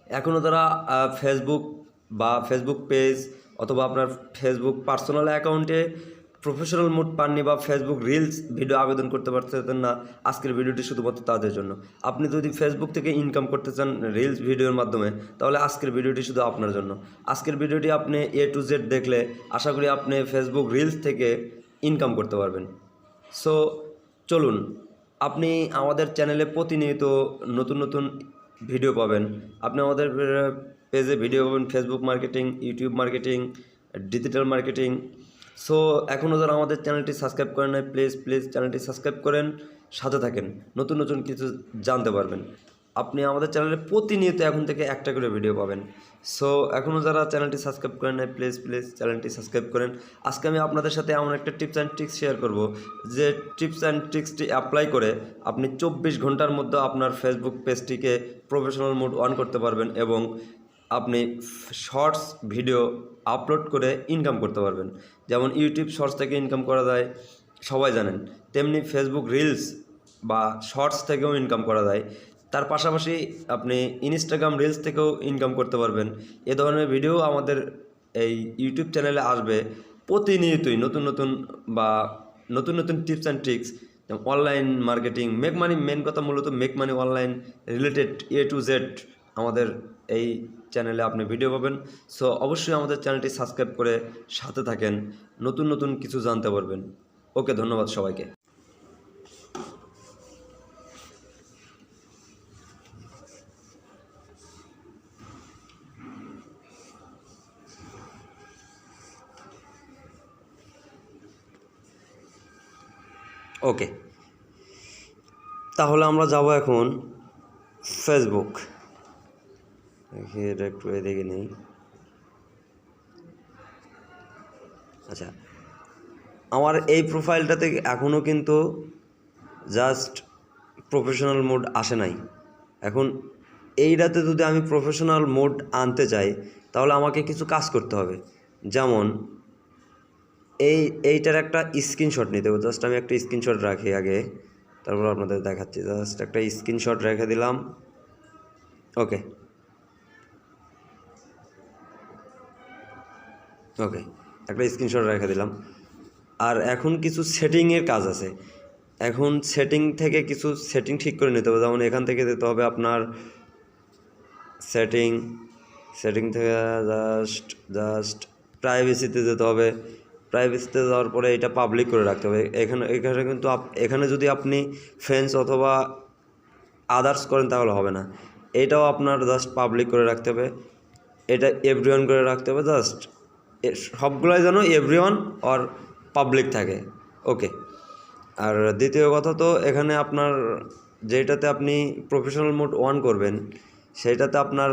এখনও তারা ফেসবুক বা ফেসবুক পেজ অথবা আপনার ফেসবুক পার্সোনাল অ্যাকাউন্টে প্রফেশনাল মোড পাননি বা ফেসবুক রিলস ভিডিও আবেদন করতে পারতেছেন না, আজকের ভিডিওটি শুধুমাত্র তাদের জন্য। আপনি যদি ফেসবুক থেকে ইনকাম করতে চান রিলস ভিডিওর মাধ্যমে, তাহলে আজকের ভিডিওটি শুধু আপনার জন্য। আজকের ভিডিওটি আপনি A to Z দেখলে আশা করি আপনি ফেসবুক রিলস থেকে ইনকাম করতে পারবেন। সো চলুন, আপনি আমাদের চ্যানেলে প্রতিনিয়ত নতুন নতুন ভিডিও পাবেন। আপনি আমাদের পেজে ভিডিও পাবেন Facebook marketing, YouTube marketing, digital marketing. So এখনও যারা আমাদের চ্যানেলটি সাবস্ক্রাইব করেন নাই, প্লিজ চ্যানেলটি সাবস্ক্রাইব করেন, সাথে থাকেন, নতুন নতুন কিছু জানতে পারবেন। আপনি আমাদের চ্যানেলে প্রতিনিয়ত এখন থেকে একটা করে ভিডিও পাবেন। সো এখনও যারা চ্যানেলটি সাবস্ক্রাইব করেন নাই, প্লিজ চ্যানেলটি সাবস্ক্রাইব করেন। আজকে আমি আপনাদের সাথে এমন একটা টিপস অ্যান্ড ট্রিক্স শেয়ার করব, যে টিপস অ্যান্ড ট্রিক্সটি অ্যাপ্লাই করে আপনি 24 ঘন্টার মধ্যে আপনার ফেসবুক পেজটিকে প্রফেশনাল মোড অন করতে পারবেন এবং আপনি শর্টস ভিডিও আপলোড করে ইনকাম করতে পারবেন। যেমন ইউটিউব শর্টস থেকে ইনকাম করা যায় সবাই জানেন, তেমনি ফেসবুক রিলস বা শর্টস থেকেও ইনকাম করা যায়। তার পাশাপাশি আপনি ইনস্টাগ্রাম রিলস থেকেও ইনকাম করতে পারবেন। এ ধরনের ভিডিও আমাদের এই ইউটিউব চ্যানেলে আসবে প্রতিনিয়তই, নতুন নতুন টিপস অ্যান্ড ট্রিক্স, যেমন online marketing, make money, main কথা মূলত make money online related A to Z আমাদের এই চ্যানেলে আপনি ভিডিও পাবেন। সো অবশ্যই আমাদের চ্যানেলটি সাবস্ক্রাইব করে সাথে থাকেন, নতুন নতুন কিছু জানতে পারবেন। ওকে, ধন্যবাদ সবাইকে। ওকে, তাহলে আমরা যাব এখন ফেসবুক। এটা একটু এদিকে নেই। আচ্ছা, আমার এই প্রোফাইলটাতে এখনও কিন্তু জাস্ট প্রফেশনাল মোড আসে নাই। এখন এইটাতে যদি আমি প্রফেশনাল মোড আনতে চাই, তাহলে আমাকে কিছু কাজ করতে হবে। যেমন এইটার একটা স্ক্রিনশট নিতে হবে। জাস্ট আমি একটা স্ক্রিনশট রাখি আগে, তারপর আপনাদের দেখাচ্ছি। জাস্ট একটা স্ক্রিনশট রেখে দিলাম। ওকে, একটা স্ক্রিনশট রেখে দিলাম। আর এখন কিছু সেটিংয়ের কাজ আছে। এখন সেটিং থেকে কিছু সেটিং ঠিক করে নিতে হবে। যেমন এখান থেকে দিতে হবে আপনার সেটিং থেকে জাস্ট প্রাইভেসিতে যেতে হবে। প্রাইভেসিতে যাওয়ার পরে এটা পাবলিক করে রাখতে হবে। এখানে কিন্তু এখানে যদি আপনি ফ্রেন্ডস অথবা আদার্স করেন তাহলে হবে না। এটাও আপনার জাস্ট পাবলিক করে রাখতে হবে। এটা এভরিওয়ান করে রাখতে হবে। জাস্ট সবগুলোই যেন এভরিওয়ান অর পাবলিক থাকে। ওকে, আর দ্বিতীয় কথা তো এখানে আপনার যেটাতে আপনি প্রফেশনাল মোড অন করবেন, সেইটাতে আপনার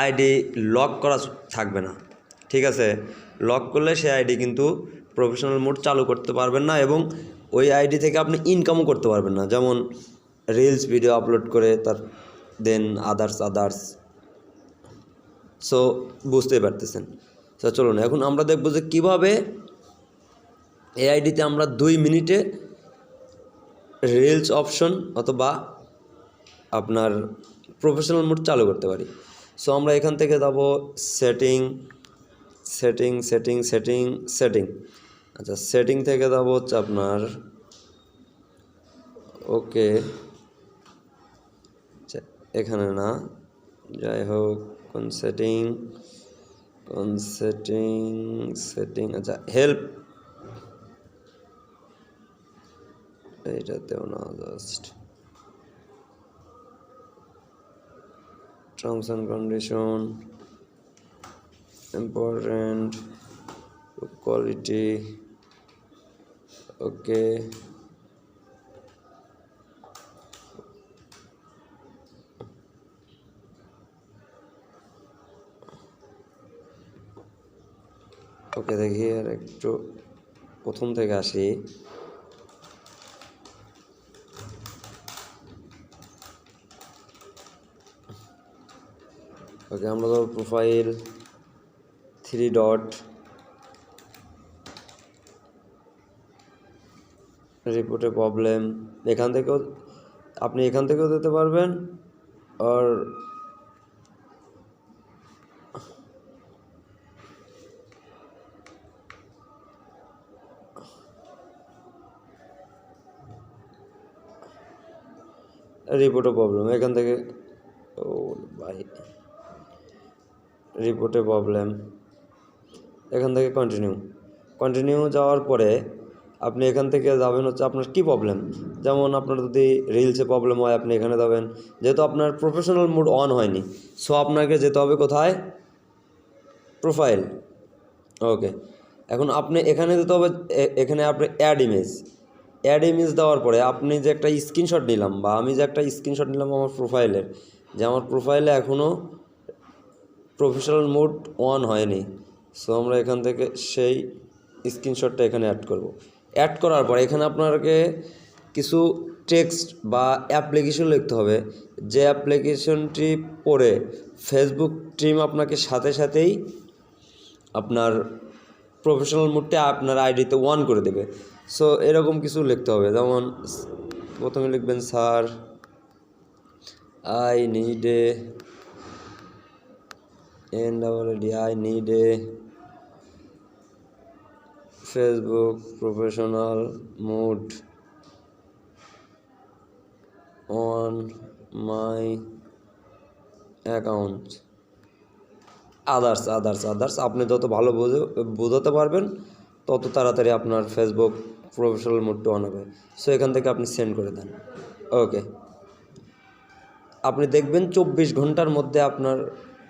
আইডি লক করা থাকবে না। ঠিক আছে, লক করলে সেই আইডি কিন্তু প্রফেশনাল মোড চালু করতে পারবেন না এবং ওই আইডি থেকে আপনি ইনকামও করতে পারবেন না। যেমন রিলস ভিডিও আপলোড করে তার দেন আদার্স। সো বুঝতেই পারতেছেন। সো চলুন এখন আমরা দেখব যে কীভাবে এই আইডিতে আমরা 2 মিনিটে রিলস অপশন অথবা আপনার প্রফেশনাল মোড চালু করতে পারি। সো আমরা এখান থেকে যাব সেটিং। আচ্ছা, সেটিং থেকে যাব হচ্ছে আপনার ওকে, এখানে না, যাই হোক, কোন সেটিং আচ্ছা, হেল্প, এইটাতেও না, just terms and condition, important, quality. Okay, দেখি আর একটু প্রথম থেকে আসি। ওকে, আমরা ধরো প্রোফাইল 3 ডট, রিপোর্টে প্রবলেম, এখান থেকেও দিতে পারবেন। আর রিপোর্টে প্রবলেম, এখান থেকে ও ভাই রিপোর্টে প্রবলেম, এখান থেকে কন্টিনিউ যাওয়ার পরে আপনি এখান থেকে যাবেন হচ্ছে আপনার কী প্রবলেম। যেমন আপনার যদি রিলসে প্রবলেম হয় আপনি এখানে যাবেন, যেহেতু আপনার প্রফেশনাল মোড অন হয়নি, সো আপনাকে যেতে হবে কোথায়, প্রোফাইল। ওকে, এখন আপনি এখানে যেতে হবে, এখানে আপনি অ্যাড ইমেজ দেওয়ার পরে আপনি যে একটা স্ক্রিনশট নিলাম, বা আমি যে একটা স্ক্রিনশট নিলাম আমার প্রোফাইলের, যে আমার প্রোফাইলে এখনও প্রফেশনাল মোড অন হয়নি, সো আমরা এখান থেকে সেই স্ক্রিনশটটা এখানে অ্যাড করার পর এখানে আপনাকে কিছু টেক্সট বা অ্যাপ্লিকেশন লিখতে হবে, যে অ্যাপ্লিকেশনটি পড়ে ফেসবুক টিম আপনাকে সাথে সাথেই আপনার প্রফেশনাল মোডটা আপনার আইডিতে অন করে দেবে। সো এরকম কিছু লিখতে হবে, যেমন প্রথমে লিখবেন sir I need I need a Facebook professional mode on my account. Others আপনি যত ভালো বোঝাতে পারবেন তত তাড়াতাড়ি আপনার ফেসবুক প্রফেশনাল মোডটা অন হবে। সো এখান থেকে আপনি সেন্ড করে দেন। ওকে, আপনি দেখবেন 24 ঘন্টার মধ্যে আপনার